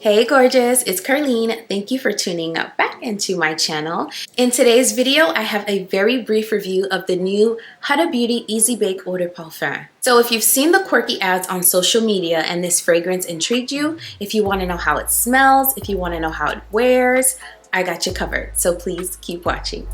Hey gorgeous, it's Ker-leen. Thank you for tuning back into my channel. In today's video, I have a very brief review of the new Huda Beauty Easy Bake Eau de Parfum. So if you've seen the quirky ads on social media and this fragrance intrigued you, if you want to know how it smells, if you want to know how it wears, I got you covered. So please keep watching.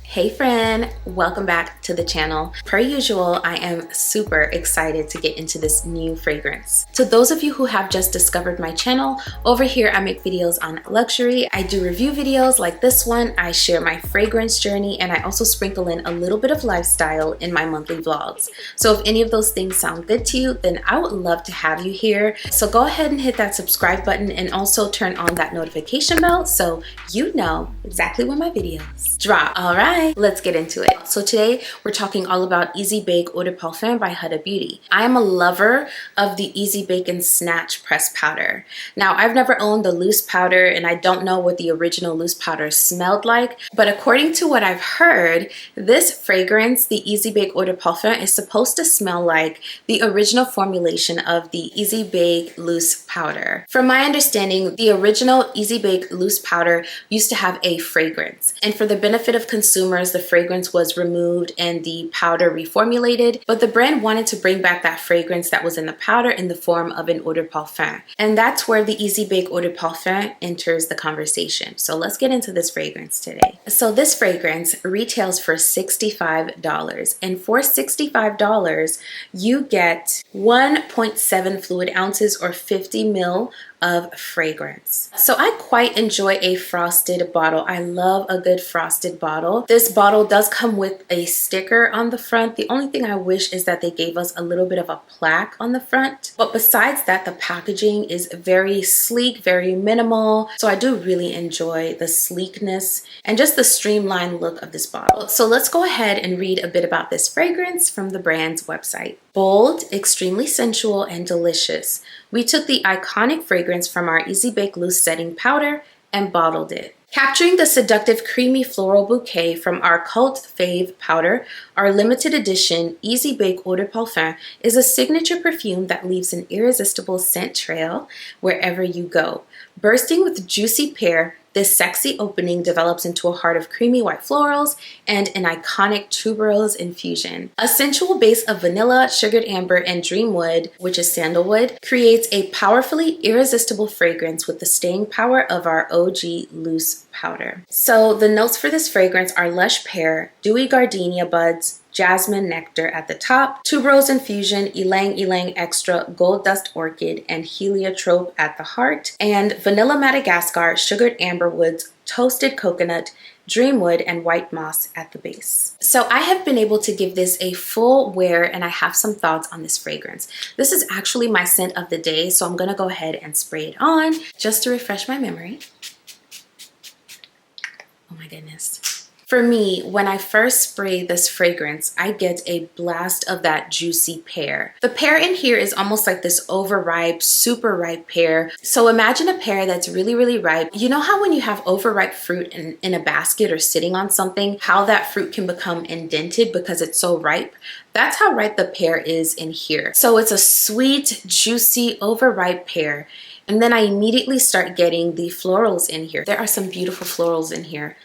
Hey friend, welcome back to the channel. Per usual, I am super excited to get into this new fragrance. To those of you who have just discovered my channel, over here I make videos on luxury. I do review videos like this one. I share my fragrance journey, and I also sprinkle in a little bit of lifestyle in my monthly vlogs. So if any of those things sound good to you, then I would love to have you here. So go ahead and hit that subscribe button and also turn on that notification bell so you know exactly when my videos drop. All right. Let's get into it. So today we're talking all about Easy Bake Eau de Parfum by Huda Beauty. I am a lover of the Easy Bake and Snatch pressed powder. Now, I've never owned the loose powder and I don't know what the original loose powder smelled like, but according to what I've heard, this fragrance, the Easy Bake Eau de Parfum, is supposed to smell like the original formulation of the Easy Bake loose powder. From my understanding, the original Easy Bake loose powder used to have a fragrance, and for the benefit of consumers, the fragrance was removed and the powder reformulated, but the brand wanted to bring back that fragrance that was in the powder in the form of an eau de parfum. And that's where the Easy Bake Eau de Parfum enters the conversation. So let's get into this fragrance today. So this fragrance retails for $65, and for $65, you get 1.7 fluid ounces or 50 ml of fragrance. So I quite enjoy a frosted bottle. I love a good frosted bottle. This bottle does come with a sticker on the front. The only thing I wish is that they gave us a little bit of a plaque on the front. But besides that, the packaging is very sleek, very minimal. So I do really enjoy the sleekness and just the streamlined look of this bottle. So let's go ahead and read a bit about this fragrance from the brand's website. Bold, extremely sensual, and delicious. We took the iconic fragrance from our Easy Bake Loose Setting Powder and bottled it. Capturing the seductive creamy floral bouquet from our cult fave powder, our limited edition Easy Bake Eau de Parfum is a signature perfume that leaves an irresistible scent trail wherever you go. Bursting with juicy pear, this sexy opening develops into a heart of creamy white florals and an iconic tuberose infusion. A sensual base of vanilla, sugared amber, and dreamwood, which is sandalwood, creates a powerfully irresistible fragrance with the staying power of our OG loose powder. So the notes for this fragrance are lush pear, dewy gardenia buds, jasmine nectar at the top, tuberose infusion, ylang ylang extra, gold dust orchid, and heliotrope at the heart, and vanilla Madagascar, sugared amber woods, toasted coconut, dreamwood, and white moss at the base. So I have been able to give this a full wear, and I have some thoughts on this fragrance. This is actually my scent of the day, so I'm gonna go ahead and spray it on just to refresh my memory. Oh my goodness. For me, when I first spray this fragrance, I get a blast of that juicy pear. The pear in here is almost like this overripe, super ripe pear. So imagine a pear that's really, really ripe. You know how when you have overripe fruit in a basket or sitting on something, how that fruit can become indented because it's so ripe? That's how ripe the pear is in here. So it's a sweet, juicy, overripe pear. And then I immediately start getting the florals in here. There are some beautiful florals in here.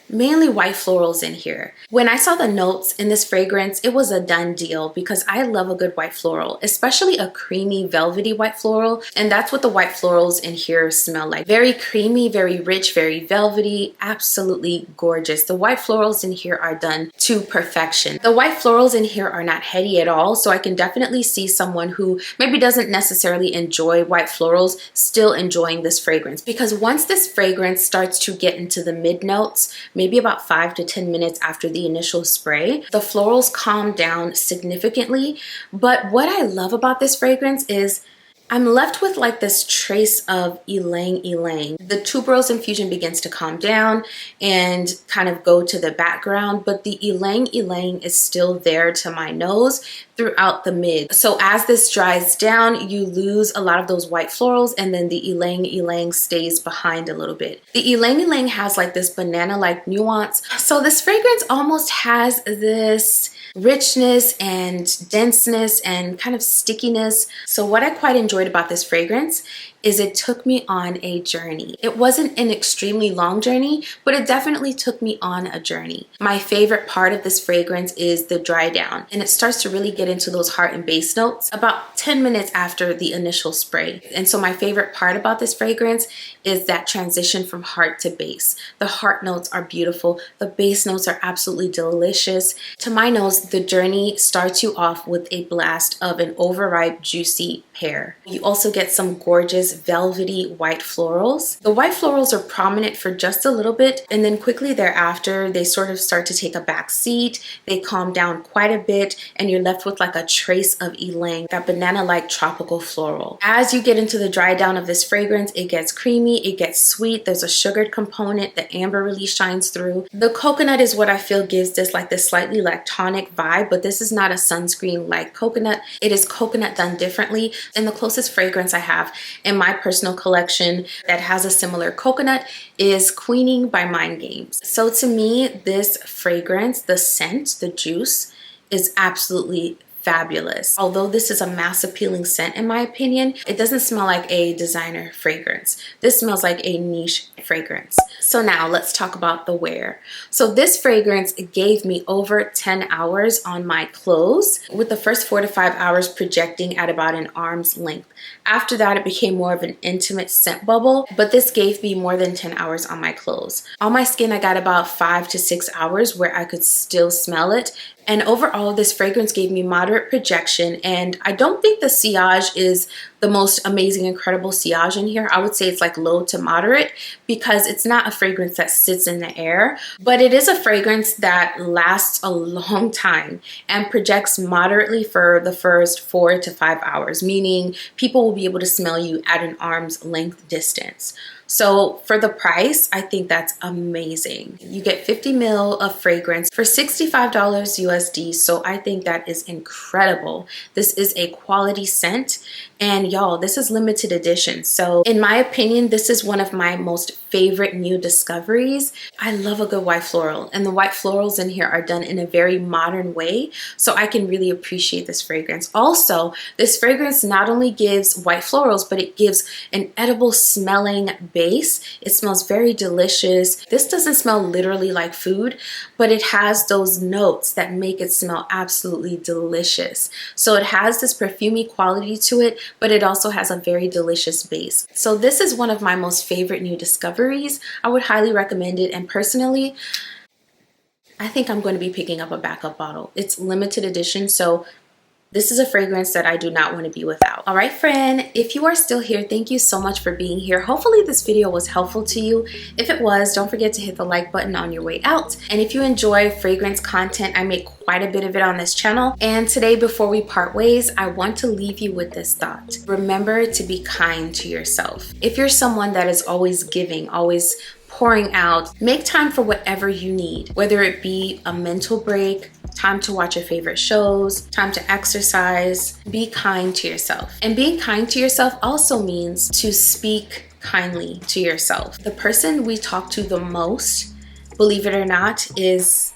Mainly white florals in here. When I saw the notes in this fragrance, it was a done deal because I love a good white floral, especially a creamy, velvety white floral. And that's what the white florals in here smell like. Very creamy, very rich, very velvety, absolutely gorgeous. The white florals in here are done to perfection. The white florals in here are not heady at all, so I can definitely see someone who maybe doesn't necessarily enjoy white florals still enjoying this fragrance, because once this fragrance starts to get into the mid notes, maybe about 5 to 10 minutes after the initial spray, the florals calm down significantly. But what I love about this fragrance is I'm left with like this trace of ylang ylang. The tuberose infusion begins to calm down and kind of go to the background, but the ylang ylang is still there to my nose throughout the mid. So as this dries down, you lose a lot of those white florals, and then the ylang ylang stays behind a little bit. The ylang ylang has like this banana-like nuance. So this fragrance almost has this richness and denseness and kind of stickiness. So what I quite enjoyed about this fragrance is it took me on a journey. It wasn't an extremely long journey, but it definitely took me on a journey. My favorite part of this fragrance is the dry down, and it starts to really get into those heart and base notes about 10 minutes after the initial spray. And so my favorite part about this fragrance is that transition from heart to base. The heart notes are beautiful. The base notes are absolutely delicious. To my nose, the journey starts you off with a blast of an overripe, juicy pear. You also get some gorgeous velvety white florals. The white florals are prominent for just a little bit, and then quickly thereafter they sort of start to take a back seat. They calm down quite a bit, and you're left with like a trace of ylang, that banana-like tropical floral. As you get into the dry down of this fragrance, it gets creamy, it gets sweet. There's a sugared component. The amber really shines through. The coconut is what I feel gives this like this slightly lactonic vibe, but this is not a sunscreen like coconut. It is coconut done differently. And the closest fragrance I have in my personal collection that has a similar coconut is Queening by Mind Games. So to me, this fragrance, the scent, the juice, is absolutely fabulous. Although this is a mass appealing scent in my opinion, it doesn't smell like a designer fragrance. This smells like a niche fragrance. So now let's talk about the wear. So this fragrance gave me over 10 hours on my clothes, with the first 4 to 5 hours projecting at about an arm's length. After that, it became more of an intimate scent bubble, but this gave me more than 10 hours on my clothes. On my skin, I got about 5 to 6 hours where I could still smell it. And overall, this fragrance gave me moderate projection, and I don't think the sillage is the most amazing, incredible sillage in here. I would say it's like low to moderate because it's not a fragrance that sits in the air, but it is a fragrance that lasts a long time and projects moderately for the first 4 to 5 hours, meaning people will be able to smell you at an arm's length distance. So for the price, I think that's amazing. You get 50 ml of fragrance for $65 USD. So I think that is incredible. This is a quality scent, and y'all, this is limited edition. So in my opinion, this is one of my most favorite new discoveries. I love a good white floral, and the white florals in here are done in a very modern way, so I can really appreciate this fragrance. Also, this fragrance not only gives white florals, but it gives an edible smelling base. It smells very delicious. This doesn't smell literally like food, but it has those notes that make it smell absolutely delicious. So it has this perfumey quality to it, but it also has a very delicious base. So this is one of my most favorite new discoveries. I would highly recommend it, and personally, I think I'm going to be picking up a backup bottle. It's limited edition, so this is a fragrance that I do not want to be without. All right, friend, if you are still here, thank you so much for being here. Hopefully this video was helpful to you. If it was, don't forget to hit the like button on your way out. And if you enjoy fragrance content, I make quite a bit of it on this channel. And today, before we part ways, I want to leave you with this thought. Remember to be kind to yourself. If you're someone that is always giving, always pouring out, make time for whatever you need, whether it be a mental break, time to watch your favorite shows, time to exercise. Be kind to yourself. And being kind to yourself also means to speak kindly to yourself. The person we talk to the most, believe it or not, is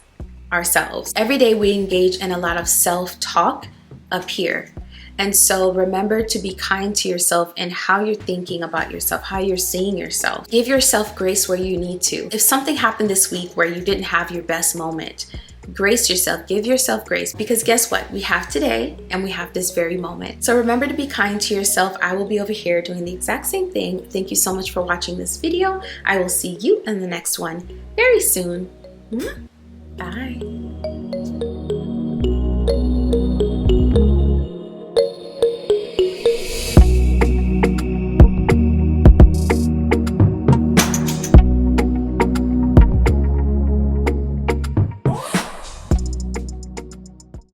ourselves. Every day we engage in a lot of self-talk up here. And so remember to be kind to yourself and how you're thinking about yourself, how you're seeing yourself. Give yourself grace where you need to. If something happened this week where you didn't have your best moment, grace yourself, give yourself grace, because guess what? We have today and we have this very moment. So remember to be kind to yourself. I will be over here doing the exact same thing. Thank you so much for watching this video. I will see you in the next one very soon. Bye.